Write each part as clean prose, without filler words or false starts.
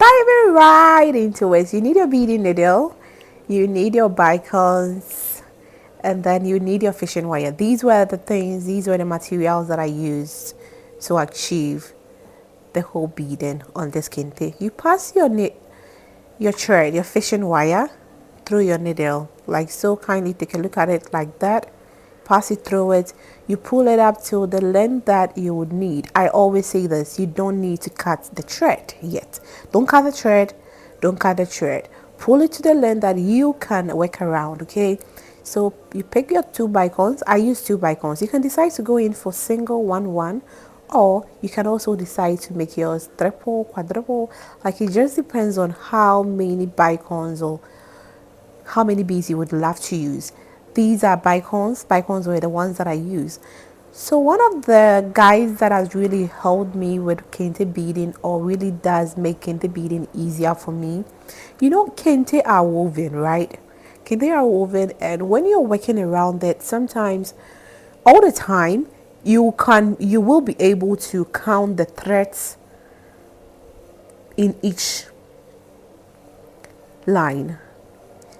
diving right into it. You need your beading needle, you need your bicons, and then you need your fishing wire. These were the things, these were the materials that I used to achieve the whole beading on this kente. You pass your thread, your fishing wire through your needle, like so. Kindly take a look at it like that. Pass it through it. You pull it up to the length that you would need. I always say this, you don't need to cut the thread yet. Don't cut the thread. Don't cut the thread. Pull it to the length that you can work around, okay? So you pick your 2 bicons. I use 2 bicons. You can decide to go in for single 1 or you can also decide to make yours triple, quadruple. Like, it just depends on how many bicons or how many beads you would love to use. These are bicons. Bicons were the ones that I use. So one of the guys that has really helped me with kente beading, or really does make kente beading easier for me, you know, kente are woven, right? Kente are woven, and when you're working around it, sometimes, all the time, you will be able to count the threads in each line.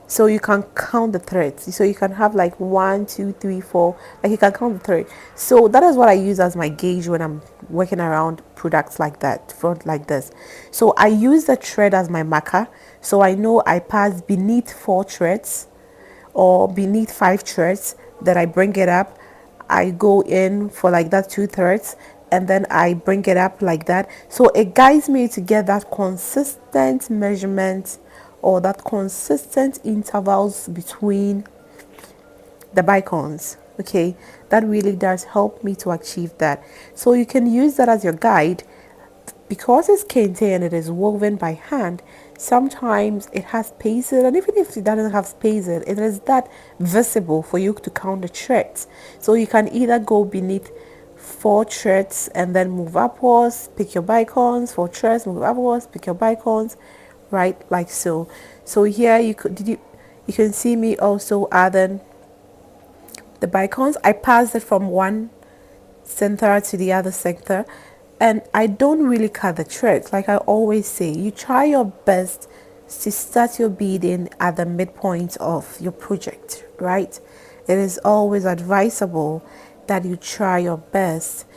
So you can count the threads. So you can have like 1, 2, 3, 4. Like, you can count the thread. So that is what I use as my gauge when I'm working around products like that, front like this. So I use the thread as my marker. So I know I pass beneath 4 threads or beneath 5 threads. Then I bring it up. I go in for like that 2 threads, and then I bring it up like that. So it guides me to get that consistent measurement, or that consistent intervals between the bicons. Okay, that really does help me to achieve that. So you can use that as your guide. Because it's kente and it is woven by hand, sometimes it has spaces, and even if it doesn't have spaces, it is that visible for you to count the threads. So you can either go beneath 4 threads and then move upwards, pick your bicons, 4 threads, move upwards, pick your bicons, right, like so. So here you can see me also adding the bicons. I passed it from one center to the other center, and I don't really cut the threads. Like I always say, you try your best to start your beading at the midpoint of your project, right? It is always advisable that you try your best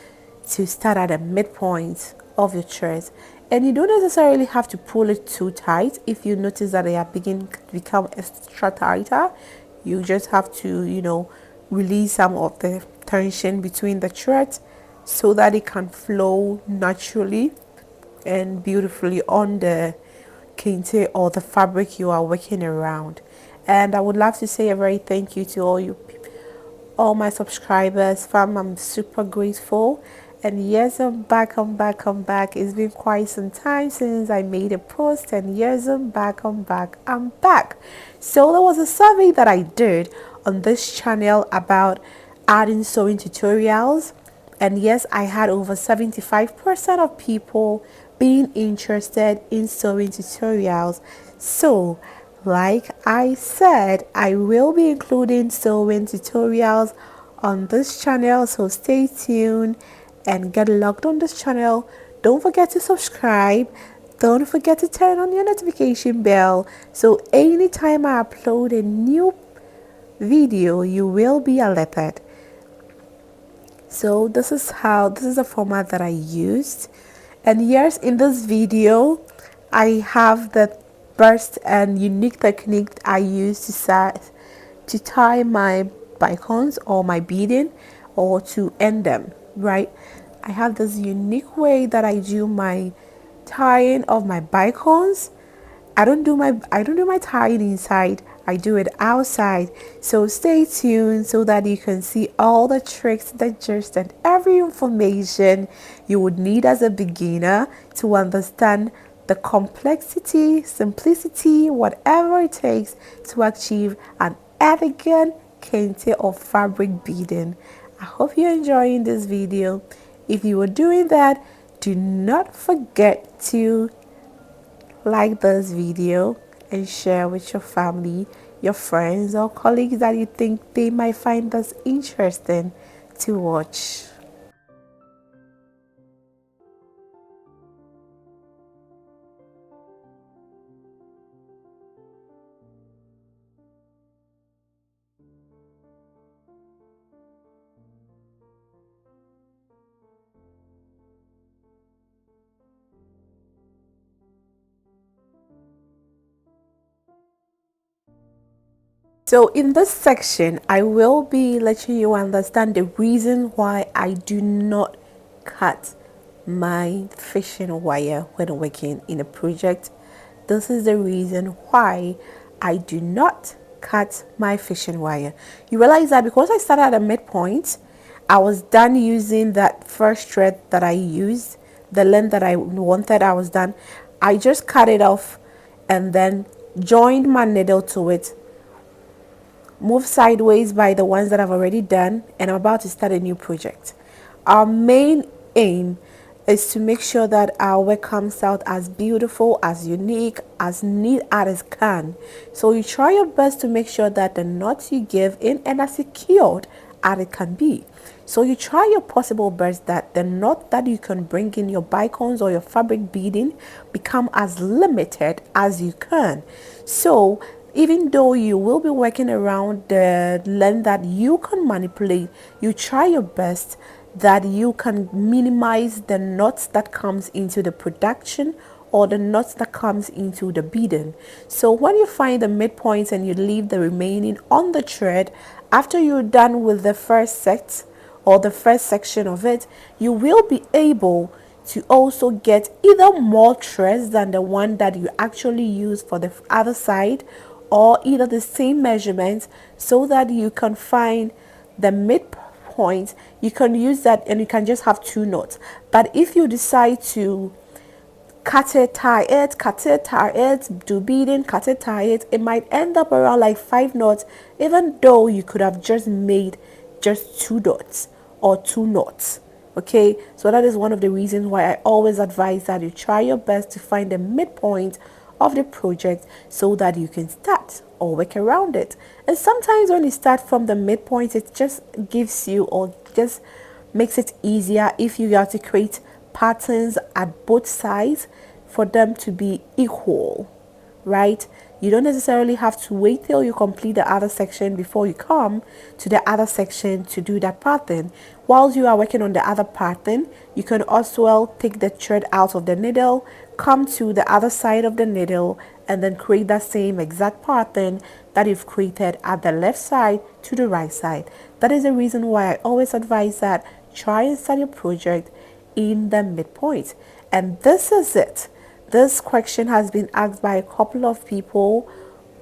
to start at the midpoint of your threads, and you don't necessarily have to pull it too tight. If you notice that they are beginning to become extra tighter, you just have to, release some of the tension between the threads so that it can flow naturally and beautifully on the kente or the fabric you are working around. And I would love to say a very thank you to all my subscribers, fam. I'm super grateful. And yes, I'm back. It's been quite some time since I made a post, and yes, I'm back. So there was a survey that I did on this channel about adding sewing tutorials, and yes, I had over 75% of people being interested in sewing tutorials. So like I said, I will be including sewing tutorials on this channel, so stay tuned and get logged on this channel. Don't forget to subscribe. Don't forget to turn on your notification bell, so anytime I upload a new video, you will be alerted. So this is the format that I used. And yes, in this video I have the burst and unique technique I use to tie my bicons or my beading, or to end them, right? I have this unique way that I do my tying of my bicons. I don't do my tying inside. I do it outside. So stay tuned so that you can see all the tricks, the gist, and every information you would need as a beginner to understand the complexity, simplicity, whatever it takes to achieve an elegant kente or fabric beading. I hope you're enjoying this video. If you are doing that, do not forget to like this video and share with your family, your friends, or colleagues that you think they might find this interesting to watch. So in this section, I will be letting you understand the reason why I do not cut my fishing wire when working in a project. This is the reason why I do not cut my fishing wire. You realize that because I started at a midpoint, I was done using that first thread that I used, the length that I wanted, I was done. I just cut it off and then joined my needle to it, move sideways by the ones that I've already done, and I'm about to start a new project. Our main aim is to make sure that our work comes out as beautiful, as unique, as neat as it can. So you try your best to make sure that the knots you give in and as secured as it can be. So you try your possible best that the knot that you can bring in your bicons or your fabric beading become as limited as you can. So even though you will be working around the length that you can manipulate, you try your best that you can minimize the knots that comes into the production or the knots that comes into the beading. So when you find the midpoints and you leave the remaining on the thread, after you're done with the first set or the first section of it, you will be able to also get either more threads than the one that you actually use for the other side, or either the same measurements, so that you can find the midpoint. You can use that and you can just have two knots. But if you decide to cut it, tie it, do beading, cut it, tie it, it might end up around like 5 knots, even though you could have just made just 2 dots or 2 knots. Okay, so that is one of the reasons why I always advise that you try your best to find the midpoint of the project so that you can start or work around it. And sometimes when you start from the midpoint, it just gives you or just makes it easier if you have to create patterns at both sides for them to be equal, right? You don't necessarily have to wait till you complete the other section before you come to the other section to do that pattern. While you are working on the other pattern, you can also take the thread out of the needle, come to the other side of the needle, and then create that same exact pattern that you've created at the left side to the right side. That is the reason why I always advise that try and start your project in the midpoint. And this is it. This question has been asked by a couple of people,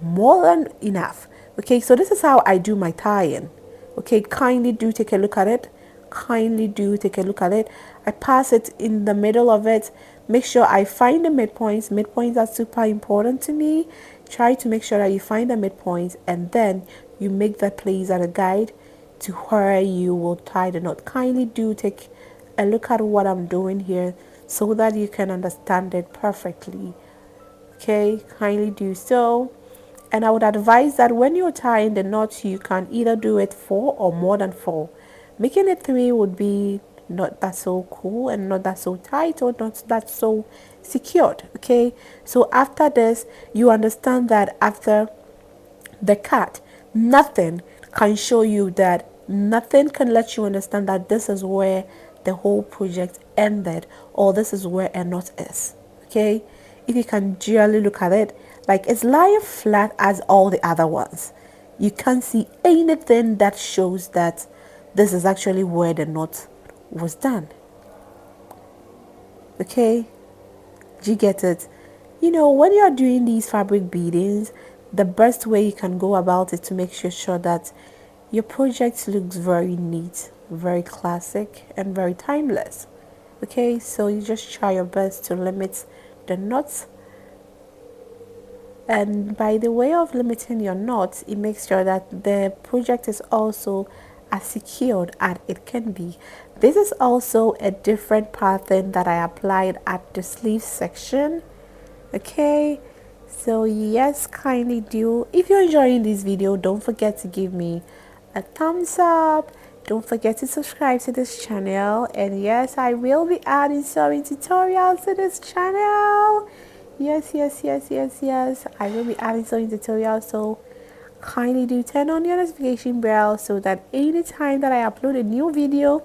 more than enough. Okay, so this is how I do my tie-in. Okay, kindly do take a look at it. Kindly do take a look at it. I pass it in the middle of it. Make sure I find the midpoints. Midpoints are super important to me. Try to make sure that you find the midpoints, and then you make that place as a guide to where you will tie the knot. Kindly do take a look at what I'm doing here so that you can understand it perfectly. Okay, kindly do so. And I would advise that when you're tying the knot, you can either do it 4 or more than 4. Making it 3 would be not that so cool and not that so tight or not that so secured. Okay, so after this, you understand that after the cut, nothing can show you that, nothing can let you understand that this is where the whole project ended or this is where a knot is. Okay, if you can duly look at it, like it's lying flat as all the other ones, you can't see anything that shows that this is actually where the knot was done. Okay, do you get it? You know, when you're doing these fabric beadings, the best way you can go about it to make sure that your project looks very neat, very classic, and very timeless. Okay, so you just try your best to limit the knots. And by the way of limiting your knots, it makes sure that the project is also as secured as it can be. This is also a different pattern that I applied at the sleeve section. Okay, so yes, kindly do, if you're enjoying this video, don't forget to give me a thumbs up. Don't forget to subscribe to this channel, and yes, I will be adding sewing tutorials to this channel. Yes, I will be adding sewing tutorials, so kindly do turn on your notification bell so that anytime that I upload a new video,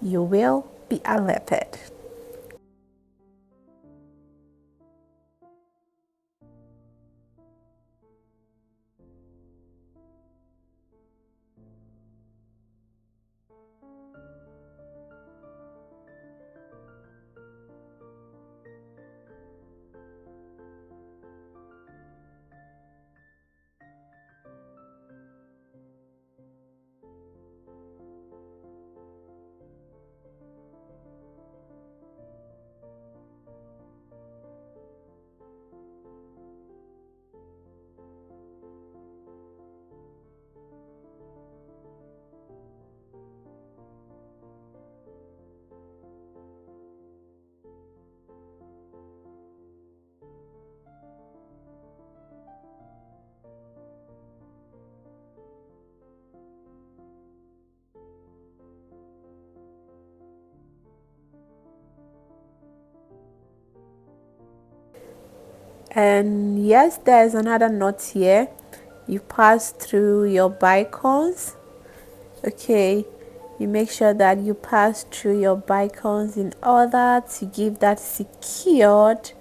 you will be alerted. And yes, there's another knot here. You pass through your bicons. Okay, you make sure that you pass through your bicons in order to give that secured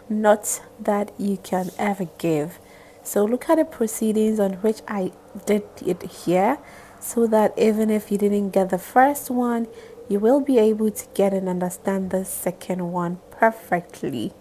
knot that you can ever give. So look at the proceedings on which I did it here, so that even if you didn't get the first one, you will be able to get and understand the second one perfectly.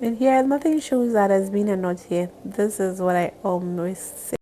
And here nothing shows that has been a knot here. This is what I almost say.